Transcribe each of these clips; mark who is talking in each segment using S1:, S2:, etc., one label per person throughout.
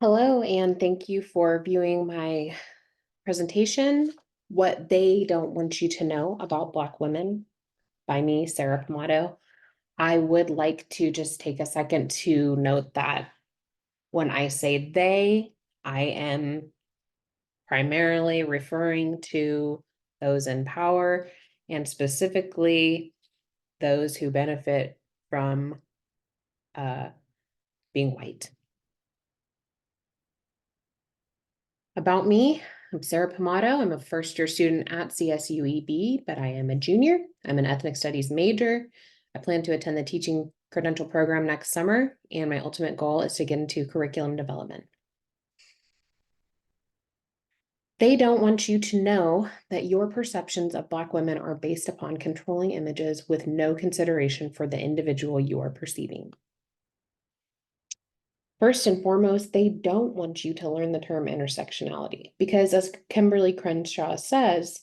S1: Hello, and thank you for viewing my presentation, What They Don't Want You to Know About Black Women by me, Sarah Pamato. I would like to just take a second to note that when I say they, I am primarily referring to those in power and specifically those who benefit from uh, being white. About me, I'm Sarah Pamato. I'm a first-year student at CSUEB, but I am a junior. I'm an ethnic studies major. I plan to attend the teaching credential program next summer, and my ultimate goal is to get into curriculum development. They don't want you to know that your perceptions of Black women are based upon controlling images with no consideration for the individual you are perceiving. First and foremost, they don't want you to learn the term intersectionality because, as Kimberly Crenshaw says,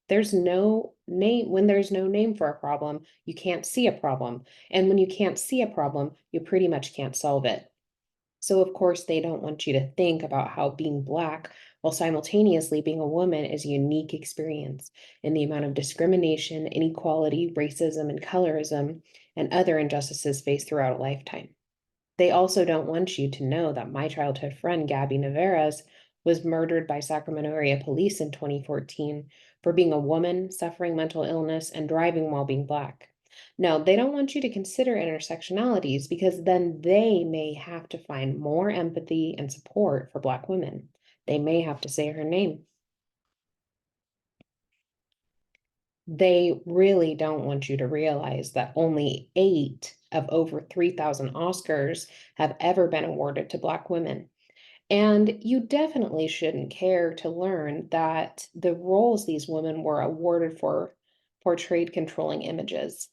S1: there's no name. When there's no name for a problem, you can't see a problem. And when you can't see a problem, you pretty much can't solve it. So, of course, they don't want you to think about how being Black while simultaneously being a woman is a unique experience in the amount of discrimination, inequality, racism, and colorism, and other injustices faced throughout a lifetime. They also don't want you to know that my childhood friend, Gabby Navarez, was murdered by Sacramento area police in 2014 for being a woman, suffering mental illness, and driving while being Black. No, they don't want you to consider intersectionalities because then they may have to find more empathy and support for Black women. They may have to say her name. They really don't want you to realize that only 8 of over 3,000 Oscars have ever been awarded to Black women. And you definitely shouldn't care to learn that the roles these women were awarded for portrayed controlling images.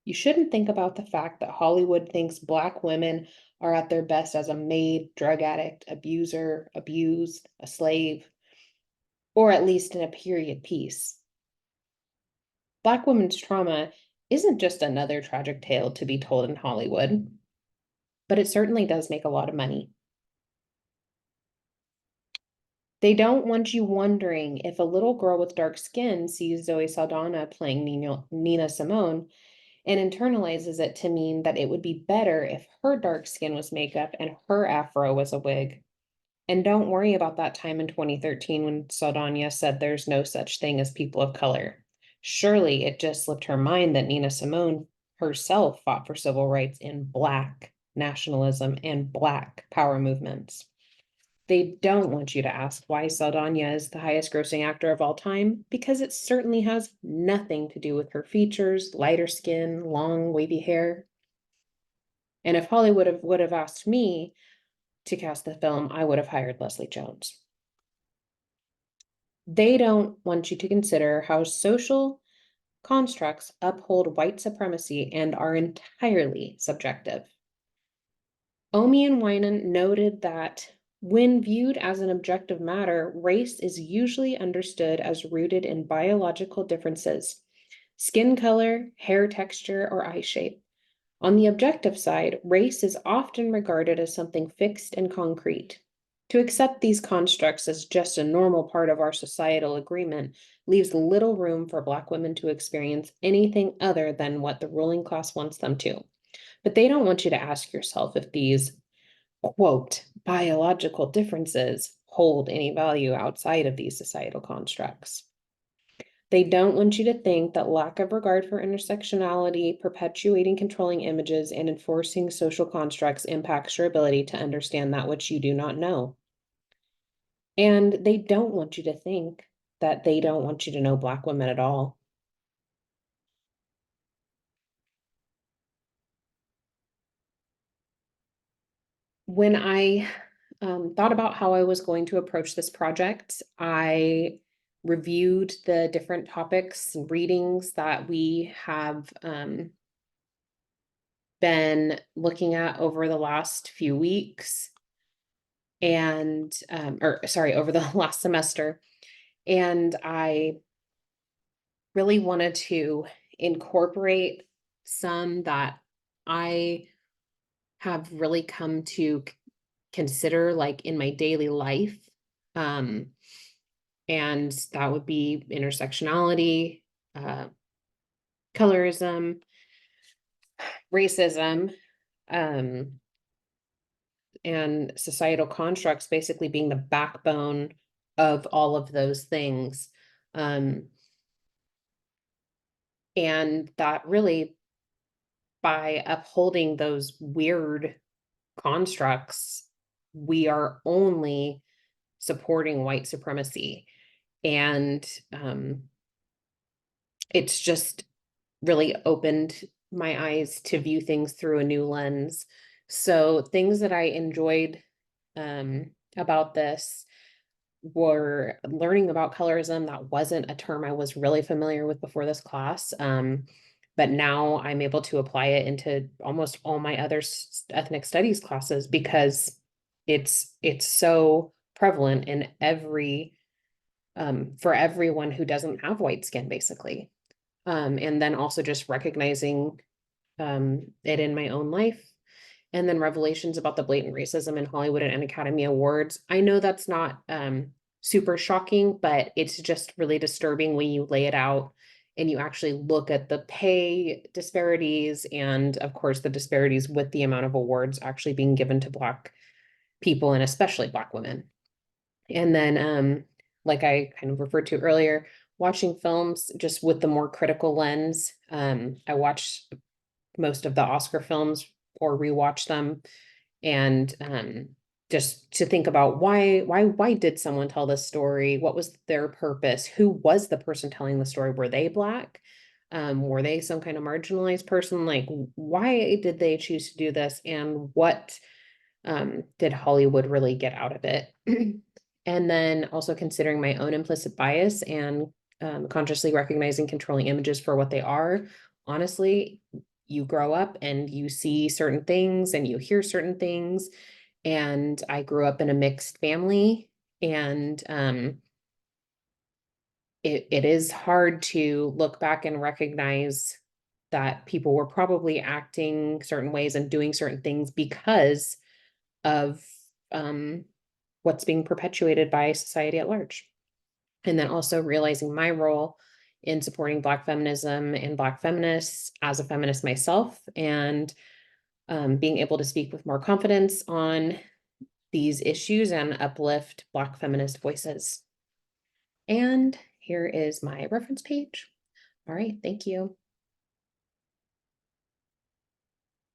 S1: You shouldn't think about the fact that Hollywood thinks Black women are at their best as a maid, drug addict, abuser, abused, a slave, or at least in a period piece. Black women's trauma isn't just another tragic tale to be told in Hollywood, but it certainly does make a lot of money. They don't want you wondering if a little girl with dark skin sees Zoe Saldana playing Nina Simone and internalizes it to mean that it would be better if her dark skin was makeup and her afro was a wig. And don't worry about that time in 2013 when Saldana said there's no such thing as people of color. Surely it just slipped her mind that Nina Simone herself fought for civil rights in Black nationalism and Black power movements. They don't want you to ask why Saldana is the highest grossing actor of all time, because it certainly has nothing to do with her features, lighter skin, long, wavy hair. And if Hollywood would have asked me to cast the film, I would have hired Leslie Jones. They don't want you to consider how social constructs uphold white supremacy and are entirely subjective. Omi and Winan noted that when viewed as an objective matter, race is usually understood as rooted in biological differences, skin color, hair texture, or eye shape. On the objective side, race is often regarded as something fixed and concrete. To accept these constructs as just a normal part of our societal agreement leaves little room for Black women to experience anything other than what the ruling class wants them to. But they don't want you to ask yourself if these, quote, biological differences hold any value outside of these societal constructs. They don't want you to think that lack of regard for intersectionality, perpetuating controlling images, and enforcing social constructs impacts your ability to understand that which you do not know. And they don't want you to think that they don't want you to know Black women at all. When I thought about how I was going to approach this project, I reviewed the different topics and readings that we have been looking at over the last few weeks and or sorry, over the last semester. And I really wanted to incorporate some that I have really come to consider like in my daily life. Um, and that would be intersectionality, colorism, racism, um, and societal constructs basically being the backbone of all of those things. Um, and that really, by upholding those weird constructs, we are only supporting white supremacy. And it's just really opened my eyes to view things through a new lens. So things that I enjoyed about this were learning about colorism. That wasn't a term I was really familiar with before this class. But now I'm able to apply it into almost all my other ethnic studies classes because it's so prevalent in every for everyone who doesn't have white skin, basically. And then also just recognizing it in my own life. And then revelations about the blatant racism in Hollywood and Academy Awards. I know that's not super shocking, but it's just really disturbing when you lay it out and you actually look at the pay disparities and, of course, the disparities with the amount of awards actually being given to Black people and especially Black women. And then, like I kind of referred to earlier, watching films just with the more critical lens. I watch most of the Oscar films or rewatch them, and just to think about why did someone tell this story? What was their purpose? Who was the person telling the story? Were they Black? Were they some kind of marginalized person? Like, why did they choose to do this? And what did Hollywood really get out of it? And then also considering my own implicit bias and consciously recognizing controlling images for what they are. Honestly, you grow up and you see certain things and you hear certain things. And I grew up in a mixed family, and it is hard to look back and recognize that people were probably acting certain ways and doing certain things because of what's being perpetuated by society at large. And then also realizing my role in supporting Black feminism and Black feminists as a feminist myself, and being able to speak with more confidence on these issues and uplift Black feminist voices. And here is my reference page. All right, thank you.